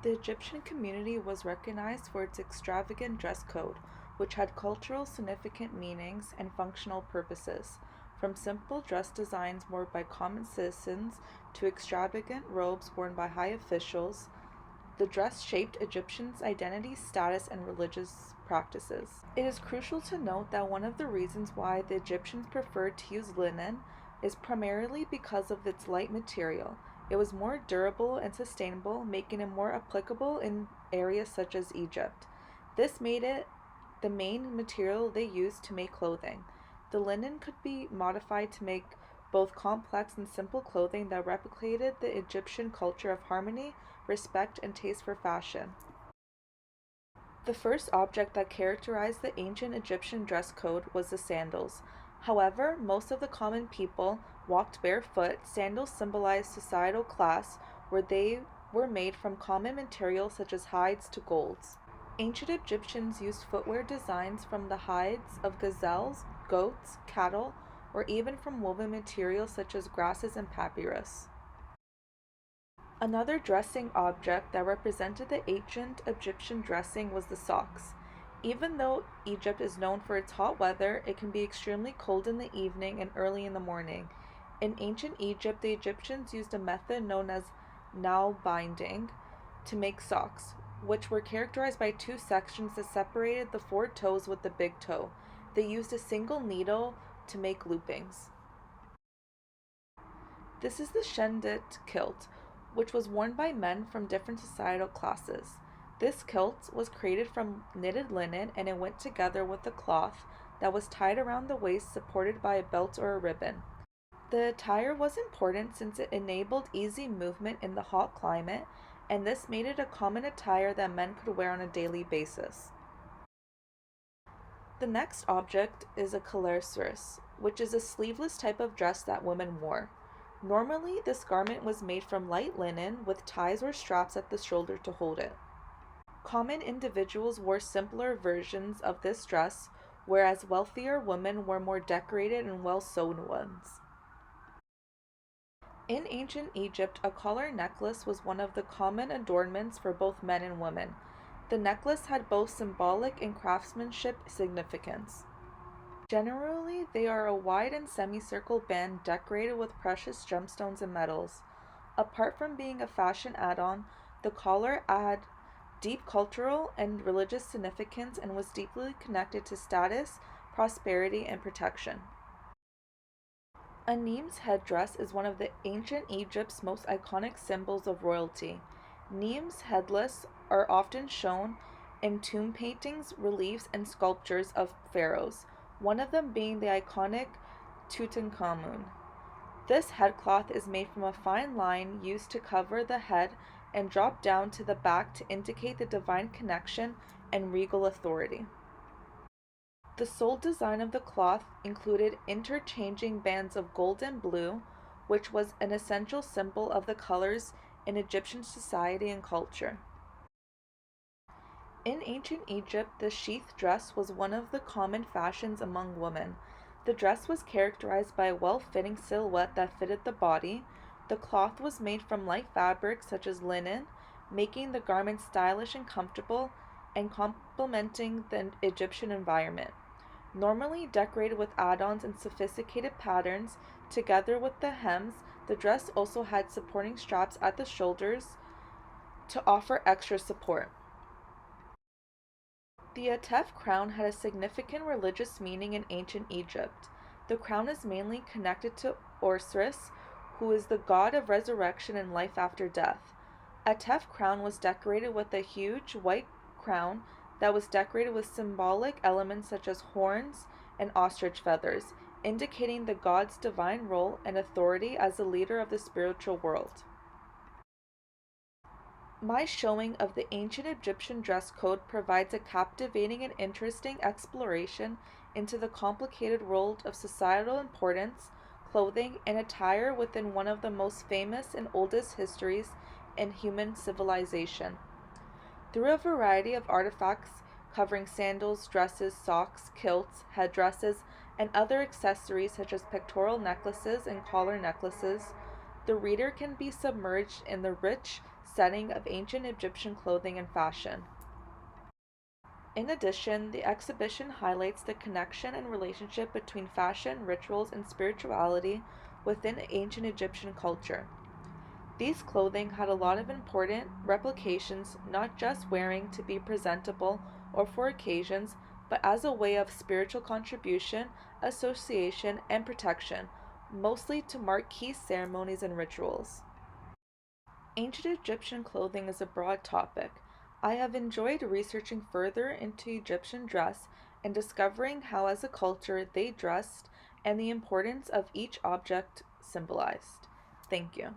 The Egyptian community was recognized for its extravagant dress code, which had cultural significant meanings and functional purposes, from simple dress designs worn by common citizens to extravagant robes worn by high officials. The dress shaped Egyptians' identity, status, and religious practices. It is crucial to note that one of the reasons why the Egyptians preferred to use linen is primarily because of its light material. It was more durable and sustainable, making it more applicable in areas such as Egypt. This made it the main material they used to make clothing. The linen could be modified to make both complex and simple clothing that replicated the Egyptian culture of harmony, respect, and taste for fashion. The first object that characterized the ancient Egyptian dress code was the sandals. However, most of the common people walked barefoot. Sandals symbolized societal class, where they were made from common materials such as hides to golds. Ancient Egyptians used footwear designs from the hides of gazelles, goats, cattle, or even from woven materials such as grasses and papyrus. Another dressing object that represented the ancient Egyptian dressing was the socks. Even though Egypt is known for its hot weather, it can be extremely cold in the evening and early in the morning. In ancient Egypt, the Egyptians used a method known as nail binding to make socks, which were characterized by two sections that separated the four toes with the big toe. They used a single needle to make loopings. This is the Shendet kilt, which was worn by men from different societal classes. This kilt was created from knitted linen and it went together with a cloth that was tied around the waist supported by a belt or a ribbon. The attire was important since it enabled easy movement in the hot climate, and this made it a common attire that men could wear on a daily basis. The next object is a calerecis, which is a sleeveless type of dress that women wore. Normally, this garment was made from light linen with ties or straps at the shoulder to hold it. Common individuals wore simpler versions of this dress, whereas wealthier women wore more decorated and well sewn ones. In ancient Egypt, a collar necklace was one of the common adornments for both men and women. The necklace had both symbolic and craftsmanship significance. Generally, they are a wide and semicircle band decorated with precious gemstones and metals. Apart from being a fashion add on, the collar had deep cultural and religious significance and was deeply connected to status, prosperity, and protection. A Nemes headdress is one of the ancient Egypt's most iconic symbols of royalty. Nemes headless are often shown in tomb paintings, reliefs, and sculptures of pharaohs, one of them being the iconic Tutankhamun. This headcloth is made from a fine line used to cover the head and drop down to the back to indicate the divine connection and regal authority. The sole design of the cloth included interchanging bands of gold and blue, which was an essential symbol of the colors in Egyptian society and culture. In ancient Egypt, the sheath dress was one of the common fashions among women. The dress was characterized by a well fitting silhouette that fitted the body. The cloth was made from light fabrics such as linen, making the garment stylish and comfortable and complementing the Egyptian environment. Normally decorated with add ons and sophisticated patterns, together with the hems, the dress also had supporting straps at the shoulders to offer extra support. The Atef crown had a significant religious meaning in ancient Egypt. The crown is mainly connected to Osiris, who is the god of resurrection and life after death. Atef crown was decorated with a huge white crown that was decorated with symbolic elements such as horns and ostrich feathers, indicating the god's divine role and authority as the leader of the spiritual world. My showing of the ancient Egyptian dress code provides a captivating and interesting exploration into the complicated world of societal importance, clothing, and attire within one of the most famous and oldest histories in human civilization. Through a variety of artifacts covering sandals, dresses, socks, kilts, headdresses, and other accessories such as pectoral necklaces and collar necklaces, the reader can be submerged in the rich, setting of ancient Egyptian clothing and fashion. In addition, the exhibition highlights the connection and relationship between fashion, rituals, and spirituality within ancient Egyptian culture. These clothing had a lot of important replications, not just wearing to be presentable or for occasions, but as a way of spiritual contribution, association, and protection, mostly to mark key ceremonies and rituals. Ancient Egyptian clothing is a broad topic. I have enjoyed researching further into Egyptian dress and discovering how, as a culture, they dressed and the importance of each object symbolized. Thank you.